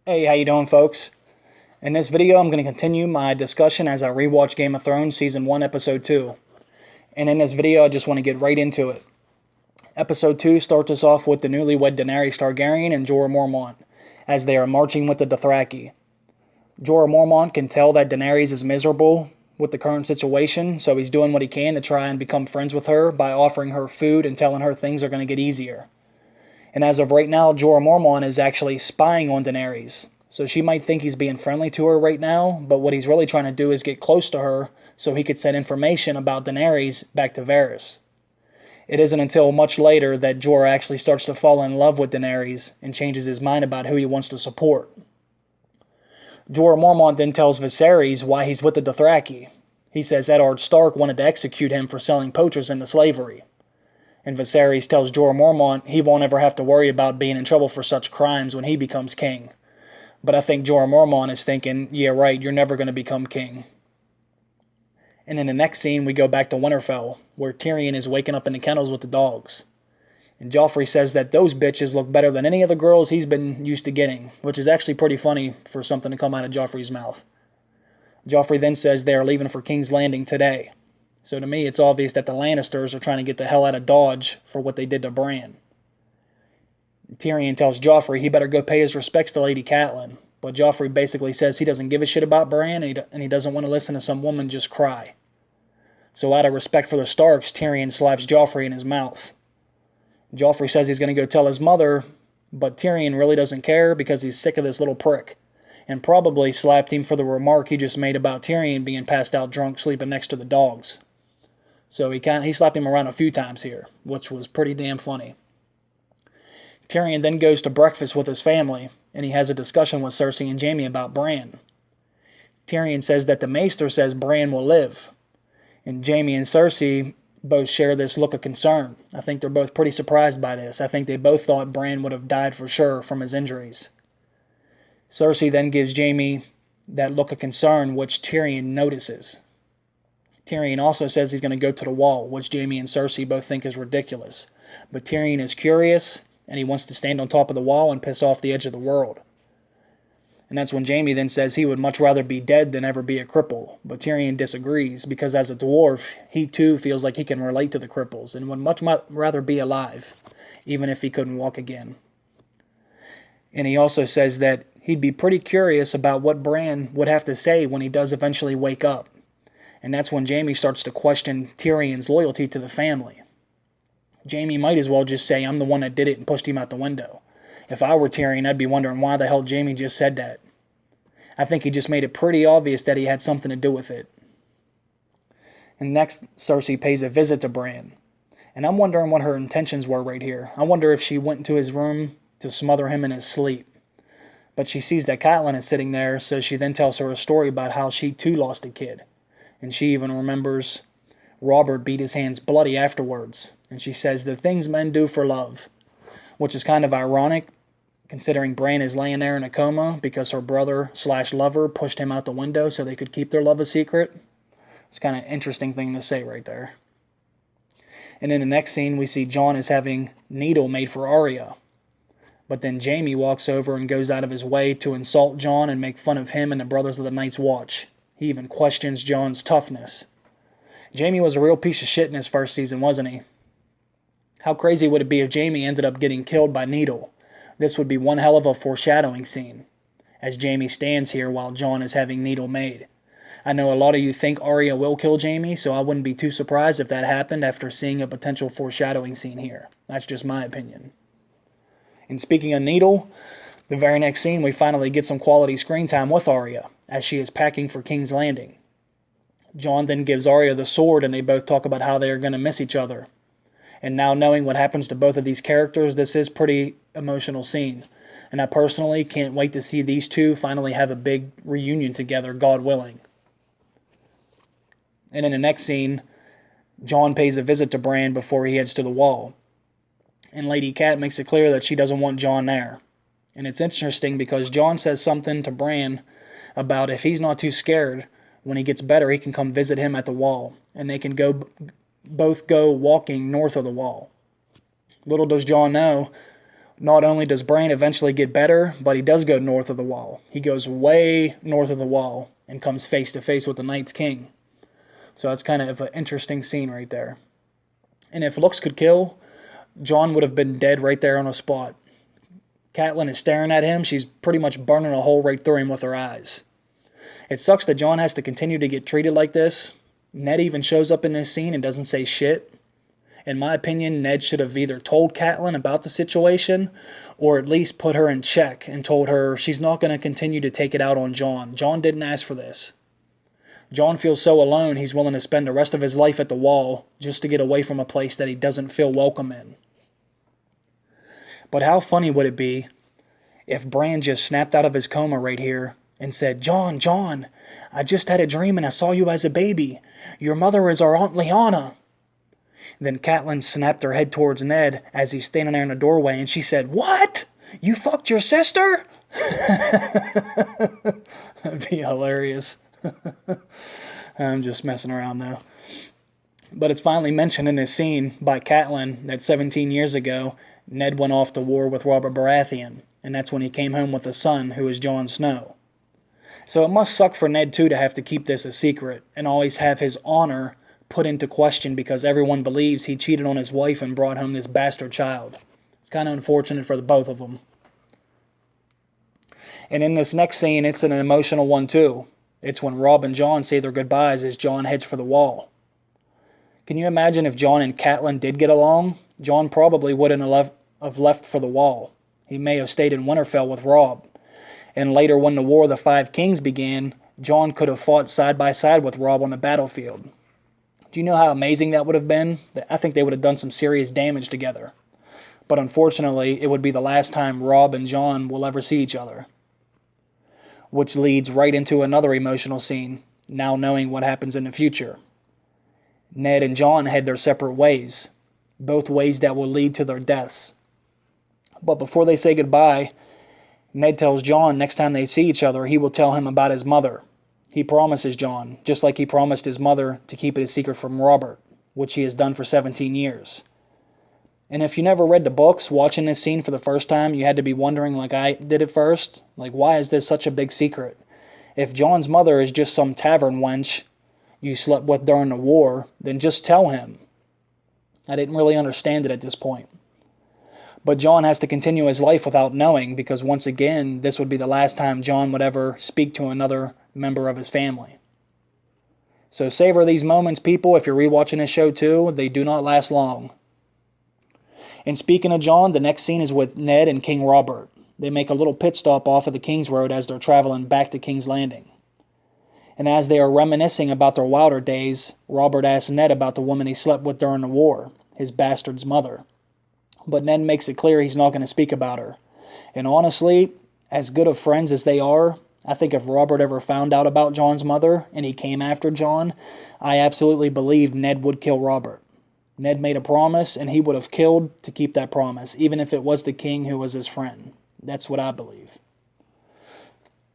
Hey, how you doing, folks? In this video, I'm going to continue my discussion as I rewatch Game of Thrones Season 1, Episode 2. And in this video, I just want to get right into it. Episode 2 starts us off with the newlywed Daenerys Targaryen and Jorah Mormont, as they are marching with the Dothraki. Jorah Mormont can tell that Daenerys is miserable with the current situation, so he's doing what he can to try and become friends with her by offering her food and telling her things are going to get easier. And as of right now, Jorah Mormont is actually spying on Daenerys. So she might think he's being friendly to her right now, but what he's really trying to do is get close to her so he could send information about Daenerys back to Varys. It isn't until much later that Jorah actually starts to fall in love with Daenerys and changes his mind about who he wants to support. Jorah Mormont then tells Viserys why he's with the Dothraki. He says Eddard Stark wanted to execute him for selling poachers into slavery. And Viserys tells Jorah Mormont he won't ever have to worry about being in trouble for such crimes when he becomes king. But I think Jorah Mormont is thinking, yeah right, you're never going to become king. And in the next scene we go back to Winterfell, where Tyrion is waking up in the kennels with the dogs. And Joffrey says that those bitches look better than any of the girls he's been used to getting, which is actually pretty funny for something to come out of Joffrey's mouth. Joffrey then says they are leaving for King's Landing today. So to me, it's obvious that the Lannisters are trying to get the hell out of Dodge for what they did to Bran. Tyrion tells Joffrey he better go pay his respects to Lady Catelyn, but Joffrey basically says he doesn't give a shit about Bran and he doesn't want to listen to some woman just cry. So out of respect for the Starks, Tyrion slaps Joffrey in his mouth. Joffrey says he's going to go tell his mother, but Tyrion really doesn't care because he's sick of this little prick, and probably slapped him for the remark he just made about Tyrion being passed out drunk sleeping next to the dogs. So he slapped him around a few times here, which was pretty damn funny. Tyrion then goes to breakfast with his family, and he has a discussion with Cersei and Jaime about Bran. Tyrion says that the Maester says Bran will live, and Jaime and Cersei both share this look of concern. I think they're both pretty surprised by this. I think they both thought Bran would have died for sure from his injuries. Cersei then gives Jaime that look of concern, which Tyrion notices. Tyrion also says he's going to go to the wall, which Jaime and Cersei both think is ridiculous. But Tyrion is curious, and he wants to stand on top of the wall and piss off the edge of the world. And that's when Jaime then says he would much rather be dead than ever be a cripple. But Tyrion disagrees, because as a dwarf, he too feels like he can relate to the cripples, and would much rather be alive, even if he couldn't walk again. And he also says that he'd be pretty curious about what Bran would have to say when he does eventually wake up. And that's when Jaime starts to question Tyrion's loyalty to the family. Jaime might as well just say, I'm the one that did it and pushed him out the window. If I were Tyrion, I'd be wondering why the hell Jaime just said that. I think he just made it pretty obvious that he had something to do with it. And next, Cersei pays a visit to Bran. And I'm wondering what her intentions were right here. I wonder if she went into his room to smother him in his sleep. But she sees that Catelyn is sitting there, so she then tells her a story about how she too lost a kid. And she even remembers Robert beat his hands bloody afterwards. And she says the things men do for love, which is kind of ironic considering Bran is laying there in a coma because her brother/lover pushed him out the window so they could keep their love a secret. It's kind of an interesting thing to say right there. And in the next scene, we see Jon is having needle made for Arya. But then Jaime walks over and goes out of his way to insult Jon and make fun of him and the Brothers of the Night's Watch. He even questions Jon's toughness. Jaime was a real piece of shit in his first season, wasn't he? How crazy would it be if Jaime ended up getting killed by Needle? This would be one hell of a foreshadowing scene, as Jaime stands here while Jon is having Needle made. I know a lot of you think Arya will kill Jaime, so I wouldn't be too surprised if that happened after seeing a potential foreshadowing scene here. That's just my opinion. And speaking of Needle, the very next scene we finally get some quality screen time with Arya, as she is packing for King's Landing. Jon then gives Arya the sword and they both talk about how they are going to miss each other. And now knowing what happens to both of these characters, this is a pretty emotional scene. And I personally can't wait to see these two finally have a big reunion together, God willing. And in the next scene, Jon pays a visit to Bran before he heads to the wall. And Lady Cat makes it clear that she doesn't want Jon there. And it's interesting because Jon says something to Bran about if he's not too scared, when he gets better, he can come visit him at the wall. And they can both go walking north of the wall. Little does Jon know, Not only does Bran eventually get better, but he does go north of the wall. He goes way north of the wall and comes face to face with the Night's King. So that's kind of an interesting scene right there. And if looks could kill, Jon would have been dead right there on the spot. Catelyn is staring at him. She's pretty much burning a hole right through him with her eyes. It sucks that Jon has to continue to get treated like this. Ned even shows up in this scene and doesn't say shit. In my opinion, Ned should have either told Catelyn about the situation or at least put her in check and told her she's not going to continue to take it out on Jon. Jon didn't ask for this. Jon feels so alone he's willing to spend the rest of his life at the Wall just to get away from a place that he doesn't feel welcome in. But how funny would it be if Bran just snapped out of his coma right here and said, "Jon, Jon, I just had a dream and I saw you as a baby. Your mother is our Aunt Lyanna." Then Catelyn snapped her head towards Ned as he's standing there in the doorway, and she said, "What? You fucked your sister?" That'd be hilarious. I'm just messing around now. But it's finally mentioned in this scene by Catelyn that 17 years ago, Ned went off to war with Robert Baratheon, and that's when he came home with a son who is Jon Snow. So it must suck for Ned too to have to keep this a secret and always have his honor put into question because everyone believes he cheated on his wife and brought home this bastard child. It's kind of unfortunate for the both of them. And in this next scene, it's an emotional one too. It's when Robb and Jon say their goodbyes as Jon heads for the Wall. Can you imagine if Jon and Catelyn did get along? Jon probably wouldn't have left for the Wall. He may have stayed in Winterfell with Robb. And later when the War of the Five Kings began, Jon could have fought side by side with Robb on the battlefield. Do you know how amazing that would have been? I think they would have done some serious damage together. But unfortunately, it would be the last time Robb and Jon will ever see each other. Which leads right into another emotional scene, now knowing what happens in the future. Ned and Jon head their separate ways, both ways that will lead to their deaths. But before they say goodbye, Ned tells Jon next time they see each other, he will tell him about his mother. He promises Jon, just like he promised his mother to keep it a secret from Robert, which he has done for 17 years. And if you never read the books, watching this scene for the first time, you had to be wondering, like I did at first, like, why is this such a big secret? If Jon's mother is just some tavern wench you slept with during the war, then just tell him. I didn't really understand it at this point. But Jon has to continue his life without knowing, because once again, this would be the last time Jon would ever speak to another member of his family. So savor these moments, people. If you're rewatching this show too, they do not last long. And speaking of Jon, the next scene is with Ned and King Robert. They make a little pit stop off of the King's Road as they're traveling back to King's Landing. And as they are reminiscing about their wilder days, Robert asks Ned about the woman he slept with during the war, his bastard's mother. But Ned makes it clear he's not going to speak about her. And honestly, as good of friends as they are, I think if Robert ever found out about Jon's mother and he came after Jon, I absolutely believe Ned would kill Robert. Ned made a promise and he would have killed to keep that promise, even if it was the king who was his friend. That's what I believe.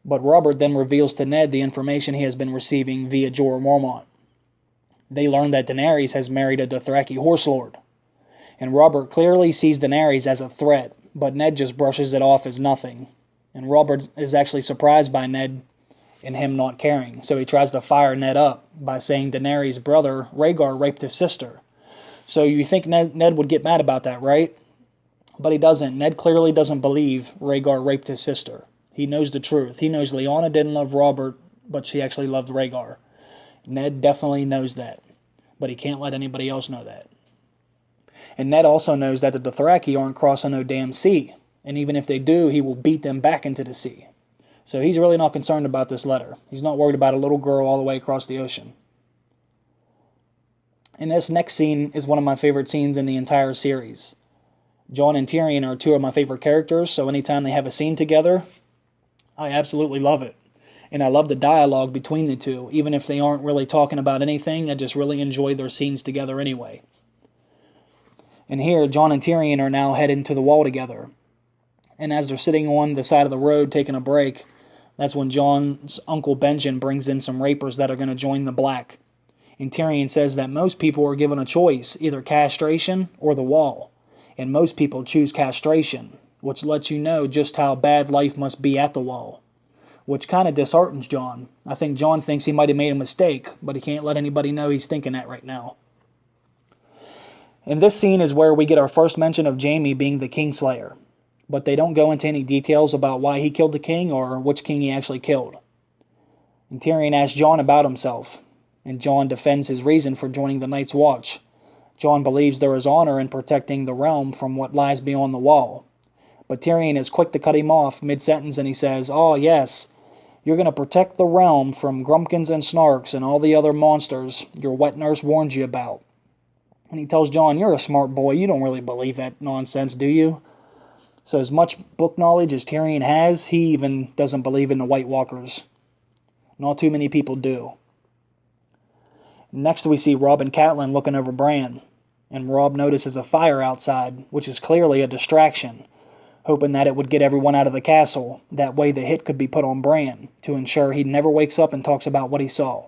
But Robert then reveals to Ned the information he has been receiving via Jorah Mormont. They learn that Daenerys has married a Dothraki horse lord. And Robert clearly sees Daenerys as a threat, but Ned just brushes it off as nothing. And Robert is actually surprised by Ned and him not caring. So he tries to fire Ned up by saying Daenerys' brother, Rhaegar, raped his sister. So you think Ned would get mad about that, right? But he doesn't. Ned clearly doesn't believe Rhaegar raped his sister. He knows the truth. He knows Lyanna didn't love Robert, but she actually loved Rhaegar. Ned definitely knows that. But he can't let anybody else know that. And Ned also knows that the Dothraki aren't crossing no damn sea. And even if they do, he will beat them back into the sea. So he's really not concerned about this letter. He's not worried about a little girl all the way across the ocean. And this next scene is one of my favorite scenes in the entire series. Jon and Tyrion are two of my favorite characters, so anytime they have a scene together, I absolutely love it. And I love the dialogue between the two. Even if they aren't really talking about anything, I just really enjoy their scenes together anyway. And here, Jon and Tyrion are now heading to the Wall together. And as they're sitting on the side of the road taking a break, that's when Jon's uncle Benjen brings in some rapers that are going to join the Black. And Tyrion says that most people are given a choice, either castration or the Wall. And most people choose castration. which lets you know just how bad life must be at the wall, which kind of disheartens Jon. I think Jon thinks he might have made a mistake, but he can't let anybody know he's thinking that right now. And this scene is where we get our first mention of Jaime being the Kingslayer, but they don't go into any details about why he killed the king or which king he actually killed. And Tyrion asks Jon about himself, and Jon defends his reason for joining the Night's Watch. Jon believes there is honor in protecting the realm from what lies beyond the wall. But Tyrion is quick to cut him off mid-sentence, and he says, "Oh yes, you're going to protect the realm from Grumpkins and Snarks and all the other monsters your wet nurse warned you about." And he tells Jon, "You're a smart boy, you don't really believe that nonsense, do you?" So as much book knowledge as Tyrion has, he even doesn't believe in the White Walkers. Not too many people do. Next we see Robb and Catelyn looking over Bran, and Robb notices a fire outside, which is clearly a distraction, hoping that it would get everyone out of the castle. That way the hit could be put on Bran, to ensure he never wakes up and talks about what he saw.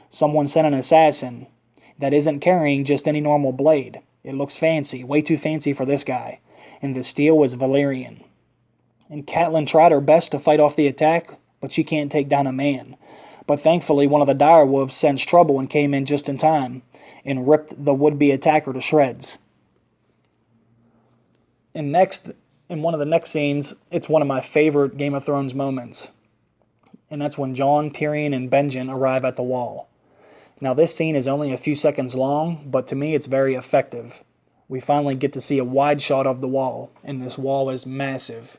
Someone sent an assassin that isn't carrying just any normal blade. It looks fancy, way too fancy for this guy, and the steel was Valyrian. And Catelyn tried her best to fight off the attack, but she can't take down a man. But thankfully one of the direwolves sensed trouble and came in just in time, and ripped the would-be attacker to shreds. And next, in one of the next scenes, it's one of my favorite Game of Thrones moments. And that's when Jon, Tyrion, and Benjen arrive at the wall. Now this scene is only a few seconds long, but to me it's very effective. We finally get to see a wide shot of the wall, and this wall is massive.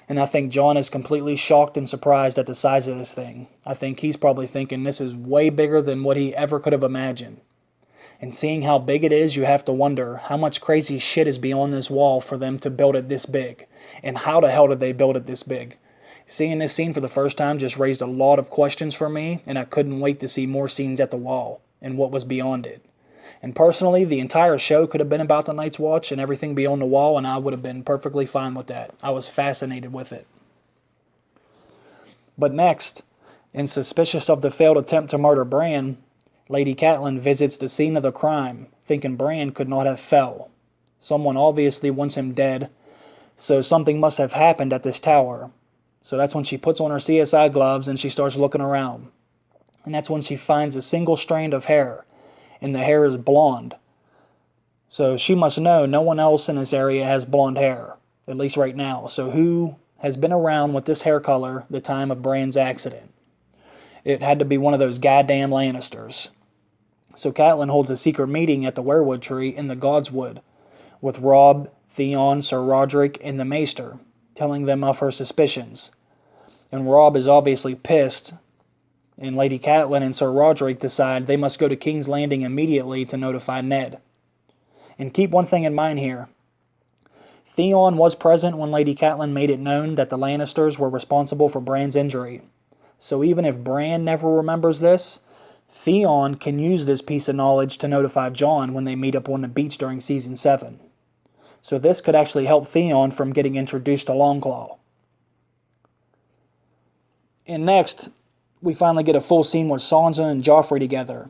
And I think Jon is completely shocked and surprised at the size of this thing. I think he's probably thinking this is way bigger than what he ever could have imagined. And seeing how big it is, you have to wonder how much crazy shit is beyond this wall for them to build it this big. And how the hell did they build it this big? Seeing this scene for the first time just raised a lot of questions for me, and I couldn't wait to see more scenes at the wall and what was beyond it. And personally, the entire show could have been about the Night's Watch and everything beyond the wall, and I would have been perfectly fine with that. I was fascinated with it. But next, and suspicious of the failed attempt to murder Bran, Lady Catelyn visits the scene of the crime, thinking Bran could not have fell. Someone obviously wants him dead, so something must have happened at this tower. So that's when she puts on her CSI gloves and she starts looking around. And that's when she finds a single strand of hair, and the hair is blonde. So she must know no one else in this area has blonde hair, at least right now. So who has been around with this hair color the time of Bran's accident? It had to be one of those goddamn Lannisters. So Catelyn holds a secret meeting at the weirwood tree in the Godswood with Robb, Theon, Sir Roderick, and the Maester, telling them of her suspicions. And Robb is obviously pissed, and Lady Catelyn and Sir Roderick decide they must go to King's Landing immediately to notify Ned. And keep one thing in mind here. Theon was present when Lady Catelyn made it known that the Lannisters were responsible for Bran's injury. So even if Bran never remembers this, Theon can use this piece of knowledge to notify Jon when they meet up on the beach during Season 7. So this could actually help Theon from getting introduced to Longclaw. And next, we finally get a full scene with Sansa and Joffrey together.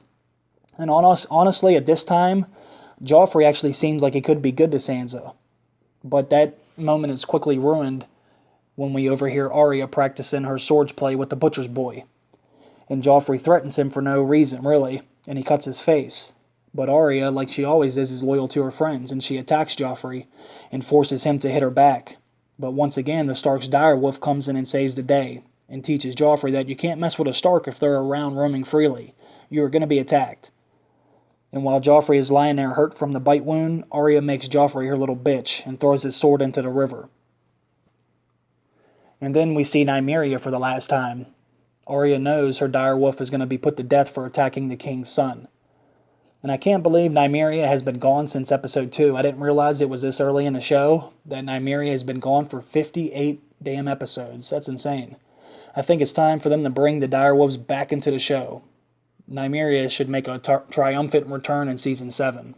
And honestly, at this time, Joffrey actually seems like he could be good to Sansa. But that moment is quickly ruined when we overhear Arya practicing her swords play with the butcher's boy. And Joffrey threatens him for no reason, really, and he cuts his face. But Arya, like she always is loyal to her friends, and she attacks Joffrey and forces him to hit her back. But once again, the Stark's direwolf comes in and saves the day, and teaches Joffrey that you can't mess with a Stark if they're around roaming freely. You are going to be attacked. And while Joffrey is lying there hurt from the bite wound, Arya makes Joffrey her little bitch and throws his sword into the river. And then we see Nymeria for the last time. Arya knows her direwolf is going to be put to death for attacking the king's son. And I can't believe Nymeria has been gone since episode 2. I didn't realize it was this early in the show, that Nymeria has been gone for 58 damn episodes. That's insane. I think it's time for them to bring the direwolves back into the show. Nymeria should make a triumphant return in Season 7.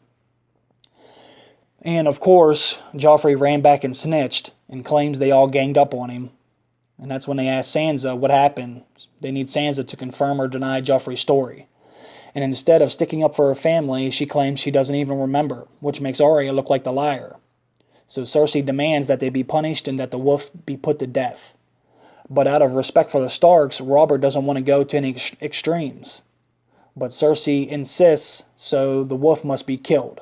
And of course, Joffrey ran back and snitched, and claims they all ganged up on him. And that's when they ask Sansa what happened. They need Sansa to confirm or deny Joffrey's story. And instead of sticking up for her family, she claims she doesn't even remember, which makes Arya look like the liar. So Cersei demands that they be punished and that the wolf be put to death. But out of respect for the Starks, Robert doesn't want to go to any extremes. But Cersei insists, so the wolf must be killed.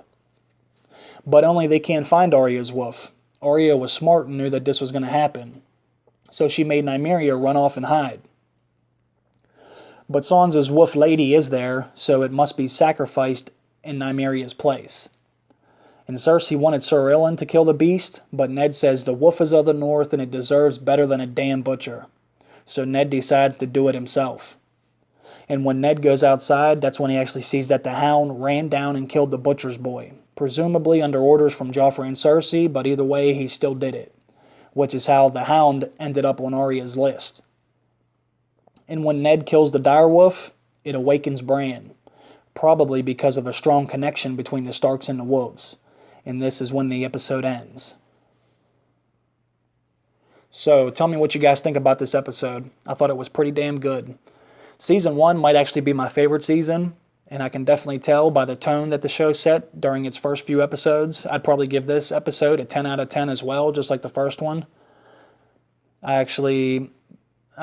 But only they can't find Arya's wolf. Arya was smart and knew that this was going to happen. So she made Nymeria run off and hide. But Sansa's wolf lady is there, so it must be sacrificed in Nymeria's place. And Cersei wanted Sir Ilyn to kill the beast, but Ned says the wolf is of the north and it deserves better than a damn butcher. So Ned decides to do it himself. And when Ned goes outside, that's when he actually sees that the hound ran down and killed the butcher's boy. Presumably under orders from Joffrey and Cersei, but either way, he still did it. Which is how the hound ended up on Arya's list. And when Ned kills the direwolf, it awakens Bran. Probably because of a strong connection between the Starks and the wolves. And this is when the episode ends. So, tell me what you guys think about this episode. I thought it was pretty damn good. Season 1 might actually be my favorite season, and I can definitely tell by the tone that the show set during its first few episodes. I'd probably give this episode a 10 out of 10 as well, just like the first one. I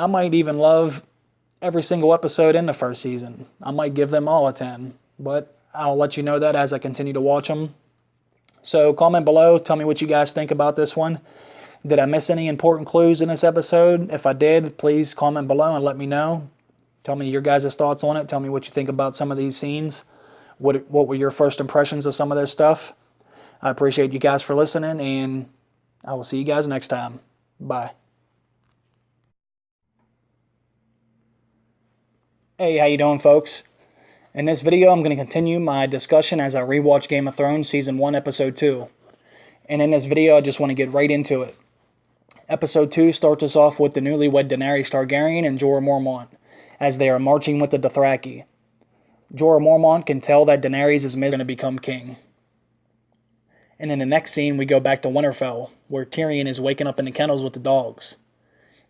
might even love every single episode in the first season. I might give them all a 10, but I'll let you know that as I continue to watch them. So comment below, tell me what you guys think about this one. Did I miss any important clues in this episode? If I did, please comment below and let me know. Tell me your guys' thoughts on it. Tell me what you think about some of these scenes. What were your first impressions of some of this stuff? I appreciate you guys for listening, and I will see you guys next time. Bye. Hey, how you doing, folks? In this video, I'm going to continue my discussion as I rewatch Game of Thrones Season 1, Episode 2. And in this video, I just want to get right into it. Episode 2 starts us off with the newlywed Daenerys Targaryen and Jorah Mormont, as they are marching with the Dothraki. Jorah Mormont can tell that Daenerys is going to become king. And in the next scene, we go back to Winterfell, where Tyrion is waking up in the kennels with the dogs.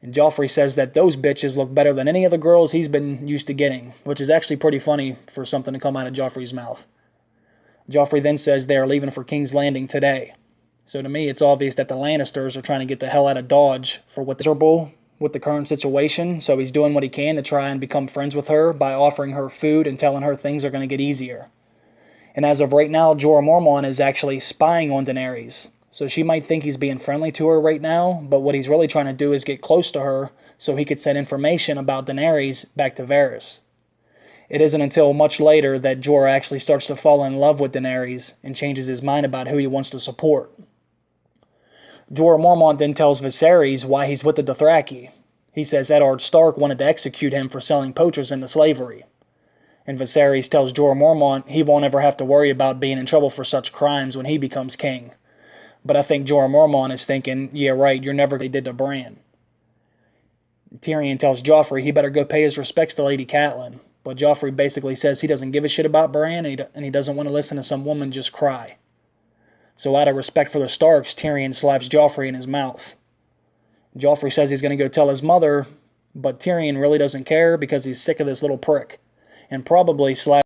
And Joffrey says that those bitches look better than any of the girls he's been used to getting, which is actually pretty funny for something to come out of Joffrey's mouth. Joffrey then says they are leaving for King's Landing today. So to me, it's obvious that the Lannisters are trying to get the hell out of Dodge for what's miserable with the current situation, so he's doing what he can to try and become friends with her by offering her food and telling her things are going to get easier. And as of right now, Jorah Mormont is actually spying on Daenerys. So she might think he's being friendly to her right now, but what he's really trying to do is get close to her so he could send information about Daenerys back to Varys. It isn't until much later that Jorah actually starts to fall in love with Daenerys and changes his mind about who he wants to support. Jorah Mormont then tells Viserys why he's with the Dothraki. He says Eddard Stark wanted to execute him for selling poachers into slavery. And Viserys tells Jorah Mormont he won't ever have to worry about being in trouble for such crimes when he becomes king. But I think Jorah Mormont is thinking, yeah, right, you're never they did to Bran. Tyrion tells Joffrey he better go pay his respects to Lady Catelyn. But Joffrey basically says he doesn't give a shit about Bran and he doesn't want to listen to some woman just cry. So out of respect for the Starks, Tyrion slaps Joffrey in his mouth. Joffrey says he's going to go tell his mother, but Tyrion really doesn't care because he's sick of this little prick. And probably slaps